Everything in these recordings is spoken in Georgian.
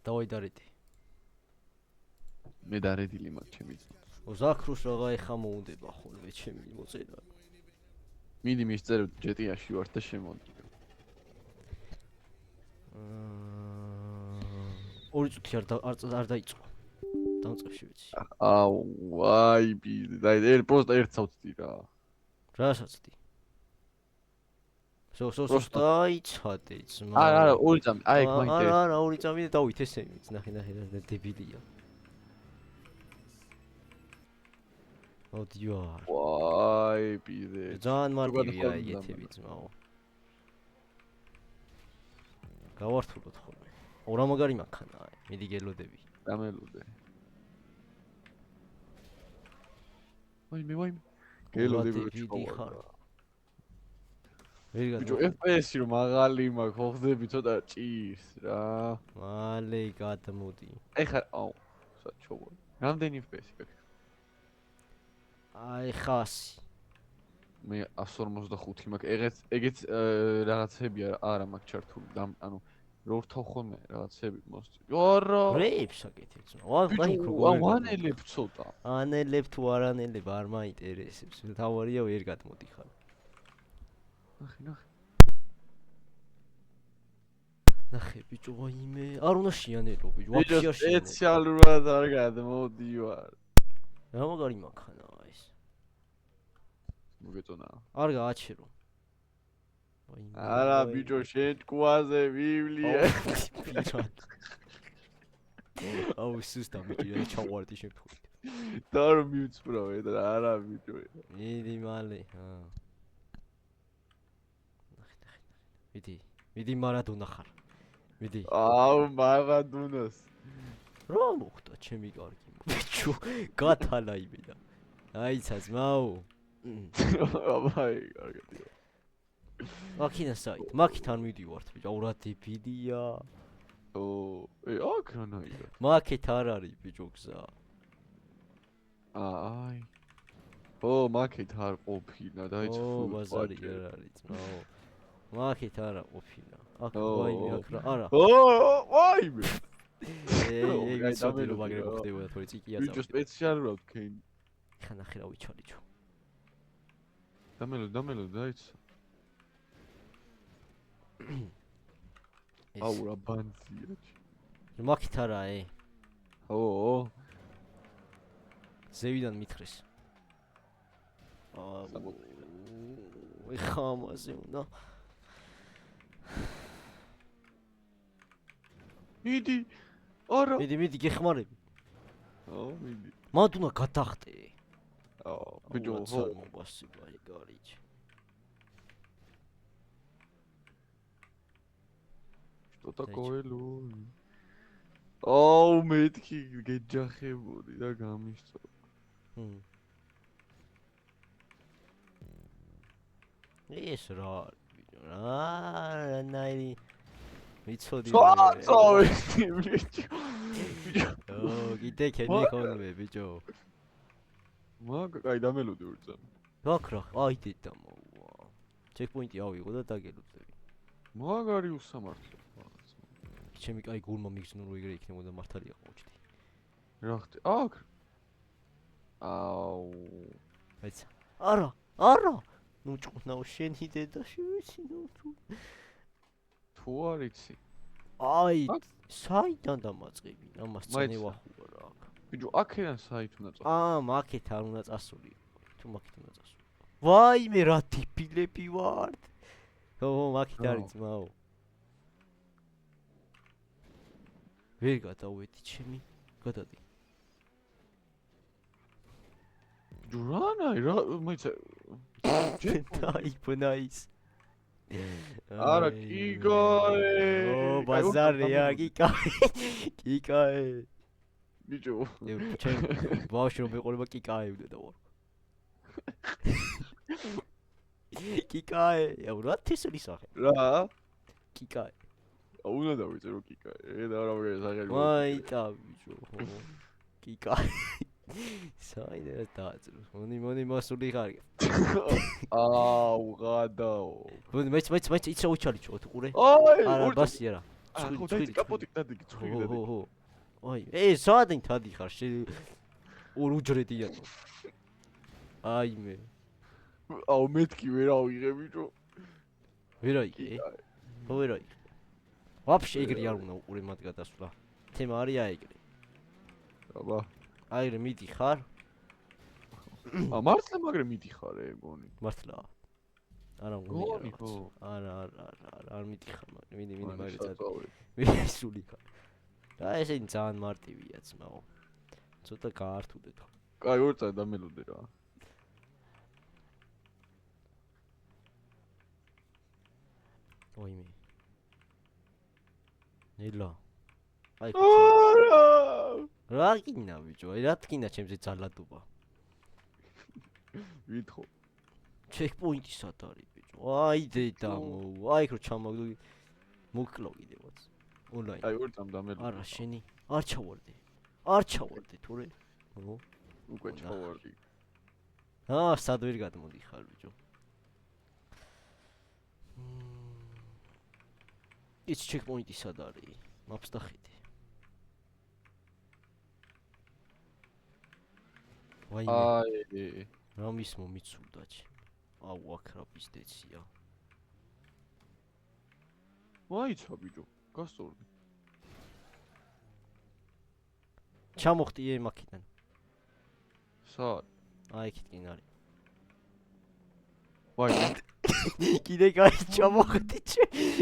დავაი დარედი. მე დარედილი მაქვს ჩემი. ზაქრუს რაღა ეხა მოუნდება ხოლმე ჩემი მოწერა. მიდი მისწერებ ჯეტიაში ვარ და შემოდი. ორი წუთი არ დაიწყო. დამწყებში ვიცი. აუ, ვაი, ბიდი, დაი, პროსტა ერთ სავწდი რა. რასაცდი? დაიცადე ძმა. არა, ორი წამი, აი ეგ მაინტერესებს. არა, ორი წამი და დავით ესე იმით, ნახე და დებილია. ოდიო. ვაი, ბიდი. ძალიან მარტივია ეგეთები ძმაო. გავართულოთ ხოლმე. ორ მაგარი მაქანა, მიდი გელოდები. დამელოდე. ვაიმე. გელოდები ხარ. ვერიგად. ბიჭო, FPS-ი რომ მაღალი მაქვს, ხო ხდები ცოტა ჭირს რა. მალე გადმოდი. ეხა, აუ, საჩოვო. რამდენი FPS-ი გაქვს? აი 100. მე 145 მაქვს. ეგეც რაღაცებია არა მაქვს ჩართული. ანუ რო რთავ ხოლმე რაღაცები მოსწი. არა. რეიფს აკეთებ ძმა. ბიჭო, ვანელებ ცოტა. ანელებ თუ არ ანელებ არ მაინტერესებს. თავარია ვერ გადმოდი ხარ. ნახე ბიჭო, ვაიმე, არ უნდა შიანელო ბიჭო, ვაფშე არ შიანელო. სპეციალურად არ გადმოდივარ. რა მაგარი მაქანა ეს. მოგეწონა. არ გააჩერო. არა ბიჭო, შენ ჭკუაზე ვივლია. აუ სუსტა ბიჭო, ჩავარდი შემთხვევით. და რომ მივწურავე და არა ბიჭო. მიდი მალე, მიდი მარადონა ხარ. მიდი. აუ მარადონას. რა მოხდა ჩემი კარგი ბიჭო, გათალა იმედა. აიცა ძმაო. აბაი, კარგია. აქინა საით, მაქით არ მივდივართ ბიჭო, აუ რა დებილია. აქ რანაირად. მაქით არ არის ბიჭო გზა. აი. მაქით არ ყოფილა, დაიწყო. ბაზარი არ არის ძმაო. მაქით არა ყოფილა. აქ ვაიმე აქ რა არა. ვაიმე. ეგ ისოდირო მაგრება ხდებოდა თორე წიკია წავ. ბიჭო სპეციალურად ქენი. ხა ნახე რა ვიჩვალიჩო. დამელო დაიცა. აუ რა ბანძია. მაქით არა ზევიდან მითხრეს. ეხა ამაზე უნდა. მიდი. არა. მიდი გეხმარები. მიდი. მათ უნდა გადახტე. ბიჭო, მოგასიბა ეგარიჩ. Что такое луни? აუ მეთქი გეჯახებული და გამისწო. ეს რა ბიჭო ნაირი მიცოდი ბიჭო. კიდე ქენი ხოლმე ბიჭო. კაი დამელოდი ორი წამი. გაქრა, აი დედა მოვა. ჩეკპოინტი ავიღო და დაგელოდები. მაგარი უსამართლო. ჩემი კაი გულმა მიგზნო რომ ეგრე იქნებოდა მართალია ყოჩდი. რა ხდი? აქ. აუ. აიცა. არა. ნუ ჭკვნაო შენი დედაში ვიცი ნუ თუ არ იცი. აი, საიდან დამაწყები? ამას წნე ვახუა რა აქ. ბიჭო, აქედან საით უნდა წასული? მაქეთ არ უნდა წასული. თუ მაქეთ უნდა წასული. ვაიმე რა ტიპილები ვართ. მაქეთ არის ძმაო. ვერ გადავედი ჩემი, გადადი. რა მოიცა. დაიბნაის. არა, კიკაე. ბაზარია, კიკაე. ბიჭო. ჩემ ბავშვი რომ მეყოლება კიკაე უნდა ვარ. კიკაე, რა თესლი სახე. რა? კიკაე. უნდა დავიწერო კიკაე, და რა მაგარი სახელი. მაიტა ბიჭო. კიკაე. საიდან დააწერო. მონი მასული ხარ. აუ, გადაო. მეც იცი უჩალიჩო თუ ყურე. აი, არა, ბასი არა. ხო დაიწყე კაპოტი დადი ცხვირი დადი. ხო. აი, საადინ თადი ხარ ორ უჯრედია. აიმე. აუ მეთქი ვერ ავიღე ბიჭო. ვერ აიღე? ხო ვერ აიღე. ვაფშე ეგრე არ უნდა უყურე მათ გადასვლა. თემა არის აეგრე. აბა. აიგრე მიდიხარ? მართლა მაგრამ მიდიხარ გონი. მართლა. არა გონი ხო. არა არ მიდიხარ მაგრამ მიდი მაგრი წად. წავე. მიდი სული ხარ. და ესენი ძალიან მარტივია ძმაო. ცოტა გაართუდეთ ხო. კაი ორ წად დამელოდე რა. ოიმე. ნელა. აი არა. რა გინდა ბიჭო? აი რა თქინდა ჩემზე ძალადობა? ვითხოვ. ჩეკპოინტი სად არის ბიჭო? აი დედა აი ხო ჩამაგდო მოკლო კიდევაც. ონლაინ. აი ორ წამ დამელოდე. არა შენი არ ჩავარდე. არ ჩავარდე თორე. ო უკვე ჩავარდი. სად ვერ გადმოდიხარ ბიჭო? ის ჩეკპოინტი სად არის? მაპს დახედე. ვაიმე. აი. რა მისმო მიცულდაჩი. აუ აქ რა პიზდეცია. ვაიცა ბიჭო, გასწორდი. ჩამოხტი მაქიდან. სად? აი იქით კი არის. ვაი. კიდე კაი ჩამოხტი.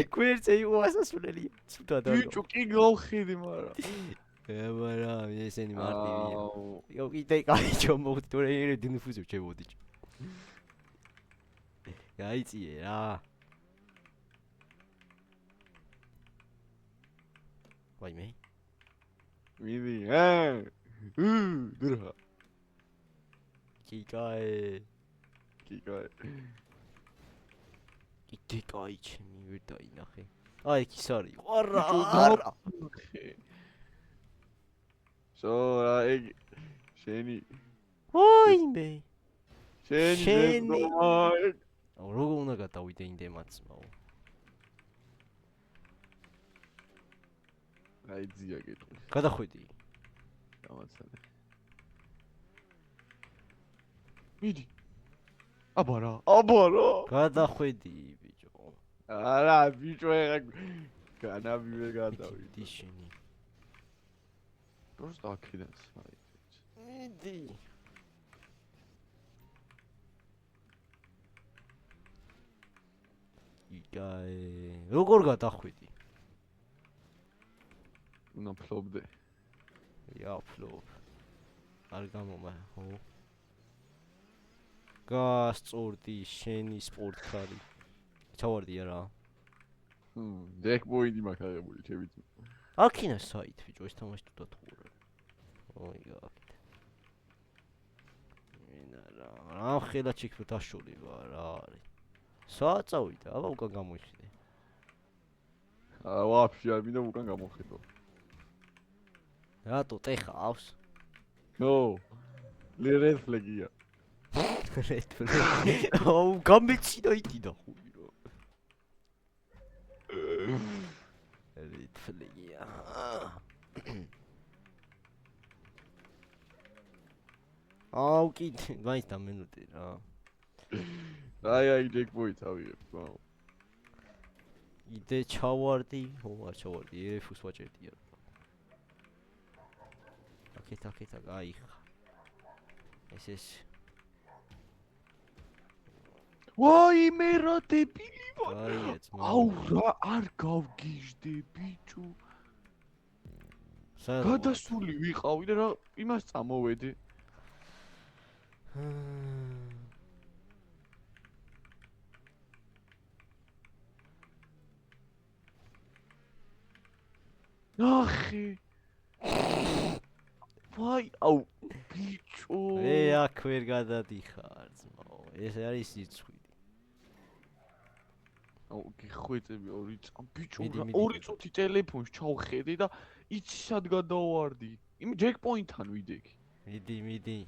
გვერდზე იყო ასასვლელი. ცუდა და. ბიჭო კი გავხედი მარა. აბარა ესენი მარტივია. აუ. იო კიდე კაი ჩამოხტი თორე ერთ დინფუზებ ჩემოდი. გაიწიე რა. ვაიმე. მიდი, დრა. კიკაე. კიდე კაი ჩემი ვერ დაინახე. აი იქ ის არის. არა. სორა ეგ შენი. ვაიმე. შენი. როგორ უნდა გადავიდე იმდემაცმაო. აი ძია გეტყვი. გადახვედი. გამაცადე. მიდი. აბარა. გადახვედი ბიჭო. არა ბიჭო ეხა განავი ვერ გადავიდე. მიდი შენი. просто აქედან საით. მიდი. იკაე. როგორ გადახვედი? უნდა ფლობდე. ფლობ. არ გამომა, ხო? გასწორდი შენი სპორტკარი. ჩავარდი არა. დეკბოიდი მაქვს აღებული ჩემი. აქინა საით ბიჭო ეს თამაში თუ დათხოვე. ოი გაკეთე. მინა რა ხელა ჩიქფო დაშოლება რა არის. საათ წავიდა, აბა უკან გამოიხიდე. ვაფშე არ მინდა უკან გამოხედო. რატო ტეხავს? ნო. ლერეთ ფლეგია. რეთ ფლეგი. აუ გამეციდა იტიდა ხუი რა. რეთ ფლეგია. აუ კიდე მაინც დამენოდე რა. აი დეკბოი თავიებ, ხო. იდე ჩავარდი, ხო არ ჩავარდი, ერეფუს ვაჭერდია. აკეთა გაიხა. ეს ვაიმე რა დებილი ვარ. აია ძმა. აუ რა არ გავგიჟდე ბიჭო. გადასული ვიყავი და რა იმას წამოვედი. ნახე. ვაი, აუ ბიჭო. აქ ვერ გადადიხარ ძმაო. ეს არის სიცხვი. აუ გიხვეწები ორი წამ ბიჭო რა ორი წუთი ტელეფონს ჩავხედე და იცი სად გადავარდი. იმ ჯეკპოინტთან ვიდექი. მიდი.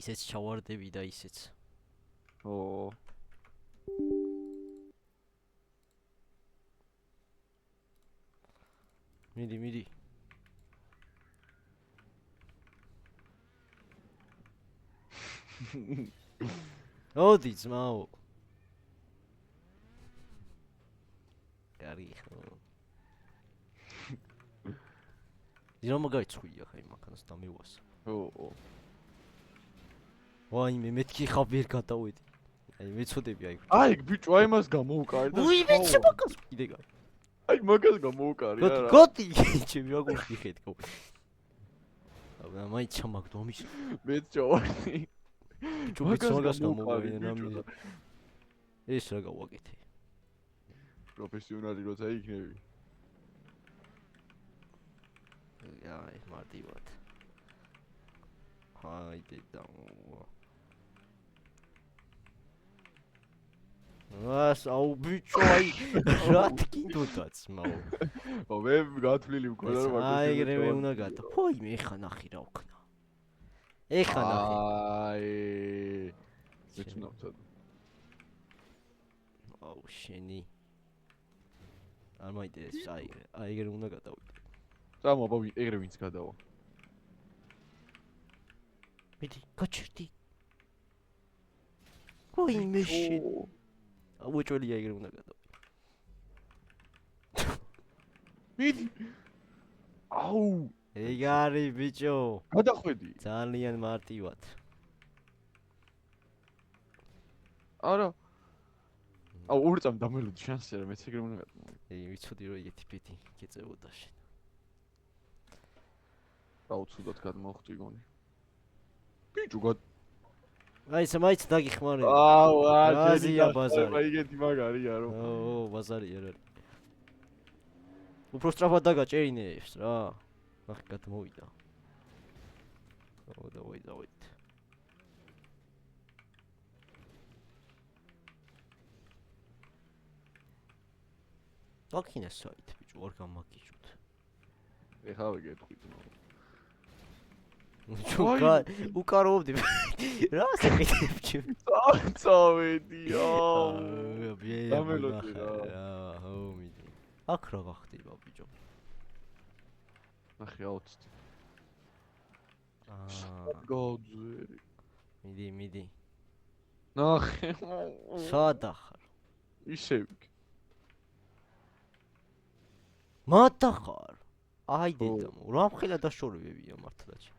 ისეც ჩავარდები და ისეც. მიდი. ოდი ძმაო. კარგი ხო. ირა მაგაიცხვია ხა იმ მანქანას დამივასა. ო. ვაიმე მეთქი ხა ვერ გადავედი. აი მეწოდები აი. აი ბიჭო აი მას გამოუკარი და უი მეცე მაგას კიდე გაი. აი მაგას გამოუკარი არა. გოდი ჩემი როგორ გიხეთ ხო. აბა მაი ჩამაგდო ამის. მეც ჯოვანი. ბიჭო მაგას გამოუკარი ნამი. ეს რა გავაკეთე. პროფესიონალი როცა იქნები. აი მარტივად. ჰაიდე დავა. აუ ბიჭო აი რა თქინდოდაც მაო. ო მე გათვლილი მქონდა რომ აი ეგრევე უნდა გადა. ფოი მე ხა ნახი რა ვქნა. ეხა ნახი. აი მეცნობთ. აუ შენი. არ მაინტერესს აი ეგრე უნდა გადავიდე. წამოვა ეგრე ვინც გადავა. მიდი გაჩერდი. ფოი მე შენ. უჭველი ეგრე უნდა გადავიდე. მიდი. აუ ეგ არის ბიჭო. გადახვედი. ძალიან მარტივად. არა. აუ ორი წამ დამელოდი შანსი არა მეც ეგრე უნდა გადავა. ვიცოდი რომ ეგეთი პეთი გეწევოდა შენ. აუცილებლად გადმოვხვდი გონი. ბიჭო გად აი სამაიც დაგიხმარე. აუ რაზია ბაზარი. ეგეთი მაგარია რომ. ო ბაზარი არ არის. უფრო სწრაფად დაგაჭერინებს რა. ახ გადმოვიდა. ო დავით. დაკინე საით ბიჭო არ გამაგიჟოთ. ეხლა ვიგეთქვით. ჩუკა უკაროვდი. რა საკეთებ ჩემ? წავედი აუ. დამელოდი რა. აჰო მიდი. აქ რა გახდება ბიჭო? ნახე აუცით. აა გოძვერი. მიდი. ნახე. სადა ხარ? ისევ. მათა ხარ? აი დედამო, რა მხელა დაშორებებია მართლაც.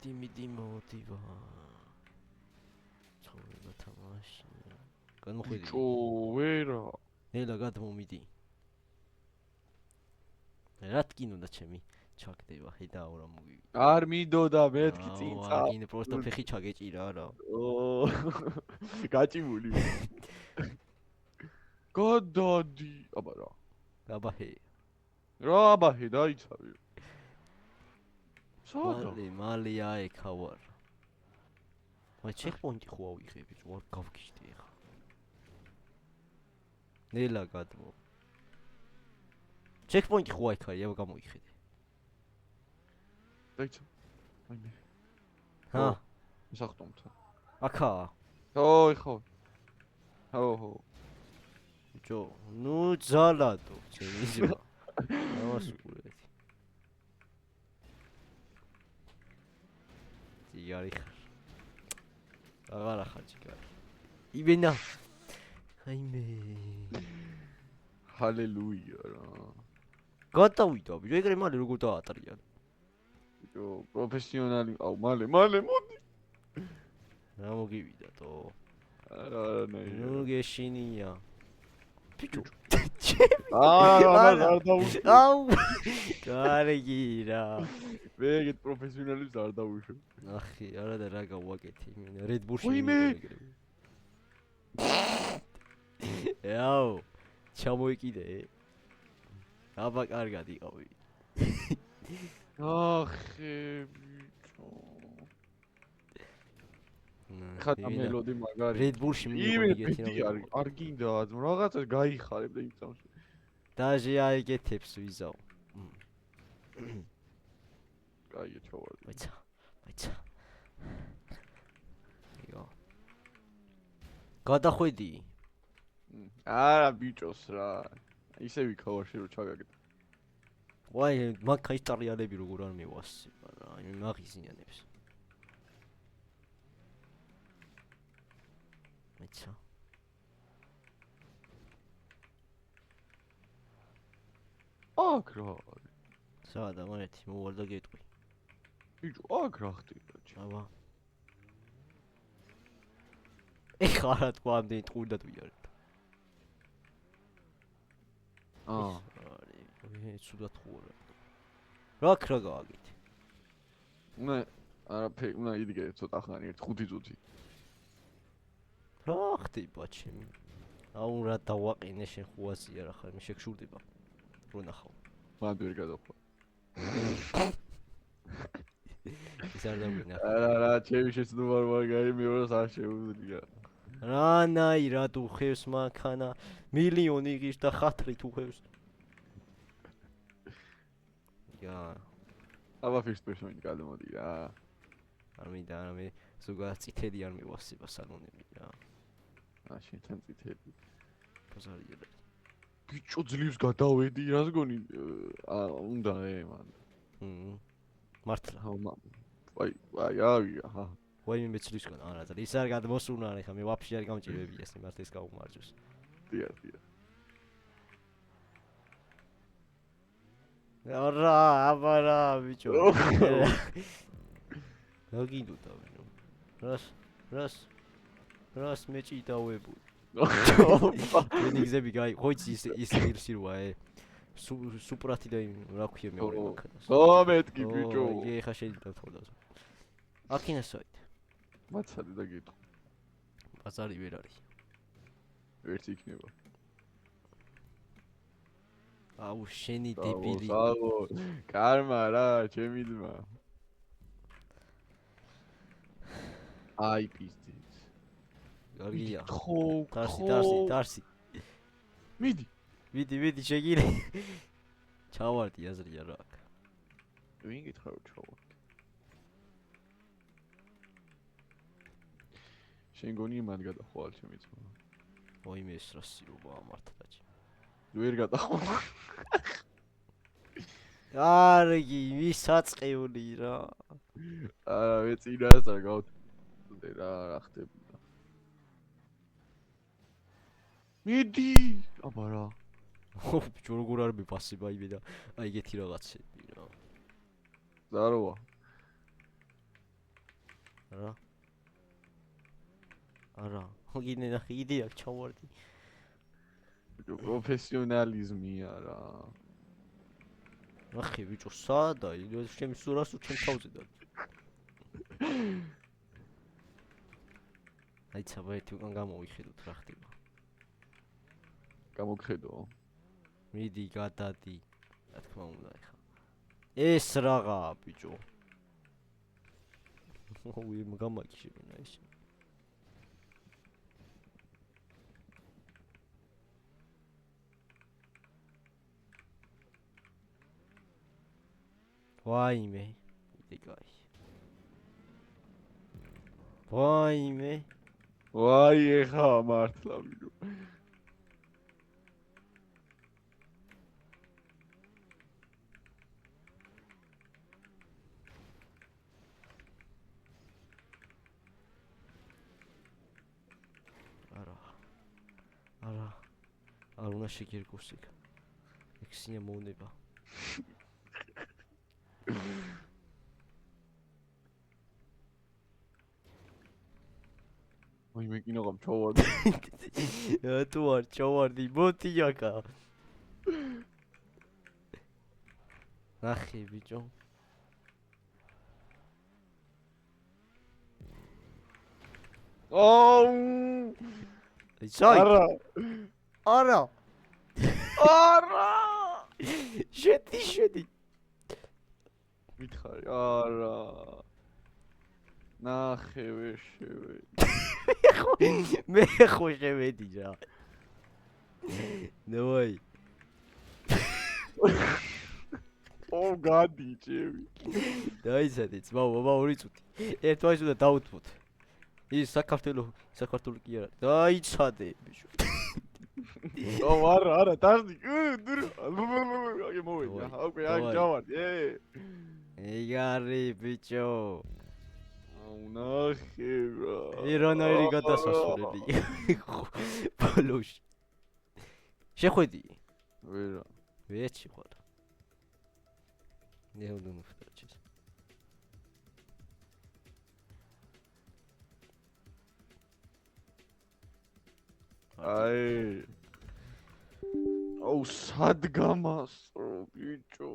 მიდი მოტივა. ცხოვრება თამაში. განმოხვიდი. ბიჭო ვერა. ნელა გადმომიდი. რა თქინოდა ჩემი ჩაგდება ხედა რა მოგივი. არ მინდოდა მეთქი წინწა. აა ინე პროსტო ფეხი ჩაგეჭირა რა. ო გაჭიმული. გადადი. აბა რა. გაბაჰე. რა აბაჰე დაიცავი. სადა? მალე აიქა ვარ. მე ჩეკპოინტი ხო ავიღები, ვარ გავგიშდი ახლა. ნელა გადმო. ჩეკპოინტი ხო აიქა, ია გამოიხედე. დაიცა. აიმე. ჰა, მსახტომთა. აქა. ო, ხო. ო. ჯო, ნუ ძალადო, ჩემი ძმა. ამასუყურეთ. ძიარი ხარ. აღარა ხარ ჯიგარი. იბენა. აიმე. ჰალელუია რა. გადავიდა, ბიჭო, ეგრე მალე როგორ დაატარიან. ბიჭო, პროფესიონალი, აუ, მალე მოდი. რა მოგივიდა თო? არა, ნაი. ნუ გეშინია. ბიჭო. არ დავუშვი. აუ. კარგი რა. მე ეგეთ პროფესიონალებს არ დავუშვი. ნახე, არა და რა გავაკეთე, იმენა Red Bull-ში ვაიმე. აუ. ჩამოიკიდე. აბა კარგად იყავი. ახე ბიჭო. ხა დამელოდი მაგარი. Red Bull-ში იმე მიგეთი პეთი არ გინდა რაღაცას გაიხარებ და იმწამს. დაჟე აიგეთებს ვიზაო. კაია ჩავარდი. მაიცა. იო. გადახვედი. არა ბიჭოს რა. ისე ვიქავარში რომ ჩაგაგდე. ვაი მანქა იტალიანები როგორ არ მევასება რა აი მაგიზიანებს მეცა აქ რა არის? სადა მომეთი მოვალ და გეტყვი ბიჭო, აქ რა ხდება? აბა ეხლა რა თქვა ამდენი ტყუილად ვიარეთ არის ცუდად ხوره რა ქრა გააგეთ უნდა არაფერი, უნდა იდგე ცოტა ხანი, 5 წუთი. რა ხდება ჩემი აუ რა დავაყინე შენ ხუასია რა ხარ მე შეგშურდება რო ნახავ მან ვერ გადახვდა. ის არ დავინა არა, ჩემი შეცდომა არ მაგარი მეორეს არ შეუძლია. რანაი რა თუ ხევს მანქანა მილიონი იღის და ხათრი თუ ხევს ია აბა first person-ი გადამოდი რა. არ მინდა არა მე ზოგადად წითელი არ მევასება სალონები რა შენთან წითელი. ბაზარია რა ბიჭო ძლივს გადავედი, რას გონი? უნდა მან. მართლა აი, ავია, ჰა. ვაიმე მეცლისგან არა და ის არ გადმოსუნა ხა მე ვაფშე არ გამჭირებია ეს იმას ეს გაუმარჯოს დია. არა აბა რა ბიჭო გაგინდოდა ვინო რას მეჭიდავებო მე გზები გაი ხოიცი ის ღირსი როა სუპრათი და რა ქვია მეორე მანქანას მომეტკი ბიჭო. იგი ხა შეიძლება თორდას აქინასოით მაცადი და გიტყვი. ბაზარი ვერ არის ერთი იქნება. აუ შენი დებილი აუ კარმა რა, ჩემი ძმა. აი პიზდით. გაგია ხო, დარსი მიდი შეგირე ჩავარდი აზრია რა აქ ვინ გითხრა რომ ჩავარდი? შენ გონი მან გადახვალ ჩემი ძმა. ვაიმე ეს რა სიუბაა მართლაც ვერ გადახვალ. კარგი ვისაწყეული რა არა მე წინასწარ გავდე რა ხდებოდა. მიდი აბა რა ბიჭო როგორ არ მიფასება იმე და აი ეგეთი რაღაცები რა ზაროა რა არა გინე ნახე იდეა ჩავარდი ბიჭო პროფესიონალიზმია რა. ნახე ბიჭო სადა ის ჩემი სურას უ ჩემ თავზე და აი ცაბა ერთი უკან გამოვიხედოთ რა ხდება გამოგხედო. მიდი გადადი რა თქმა უნდა ეხა ეს რაღაა ბიჭო ой გამაკიშებინა ეს ვაიმე იდეკაი ვაიმე ვაი ეხა მართლა ბიჭო. არა არ უნდა შეგერგოს ეგ ექსია მოუნება ой მე კინოღამ ჩავარდი. თუ არ ჩავარდი მოდი აკა ნახე ბიჭო აუ ისაი არა შედი მითხარი არა ნახე ვერ შევედი. მე ხო შევედი რა ნოი ო გადი ჩემი. დაიცადე ძმა ბაბა 2 წუთი ერთვაის უნდა დაუთმოთ ის საქართველო კი არა დაიცადე ბიჭო არა, დასდი. აი მოვიდა. ოკეი, აი ჯავარდი. ეგარი ბიჭო. აუნახე რა. ერანაირი გადასასვლელი. ბოლოში. შეხვედი? ვერა. ვეჩი ხარ. ნეოდუნ ფტოჩის. აი. აუ სად გამასწრო ბიჭო.